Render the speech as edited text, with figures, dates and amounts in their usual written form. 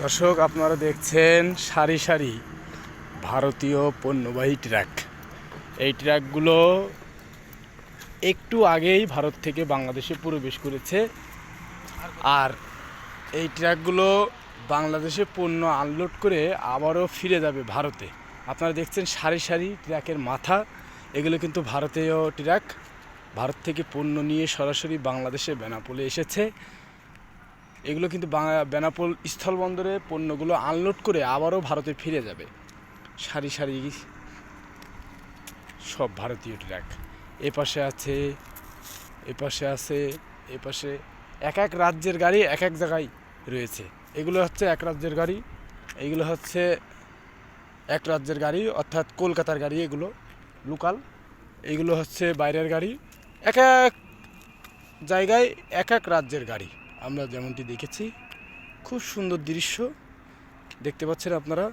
দর্শক, আপনারা দেখছেন সারি সারি ভারতীয় পণ্যবাহী ট্রাক। এই ট্রাকগুলো একটু আগেই ভারত থেকে বাংলাদেশে প্রবেশ করেছে, আর এই ট্রাকগুলো বাংলাদেশে পণ্য আনলোড করে আবারও ফিরে যাবে ভারতে। আপনারা দেখছেন সারি সারি ট্রাকের মাথা, এগুলো কিন্তু ভারতীয় ট্রাক। ভারত থেকে পণ্য নিয়ে সরাসরি বাংলাদেশে বেনাপোলে এসেছে। এগুলো কিন্তু বেনাপোল স্থলবন্দরে পণ্যগুলো আনলোড করে আবারও ভারতে ফিরে যাবে। সারি সারি সব ভারতীয় ট্রাক। এপাশে আছে, এপাশে আছে, এপাশে এক এক রাজ্যের গাড়ি এক এক জায়গায় রয়েছে। এগুলো হচ্ছে এক রাজ্যের গাড়ি, এইগুলো হচ্ছে এক রাজ্যের গাড়ি, অর্থাৎ কলকাতার গাড়ি। এগুলো লোকাল, এইগুলো হচ্ছে বাইরের গাড়ি। এক এক জায়গায় এক এক রাজ্যের গাড়ি। আমরা যেমনটি দেখেছি, খুব সুন্দর দৃশ্য দেখতে পাচ্ছেন আপনারা।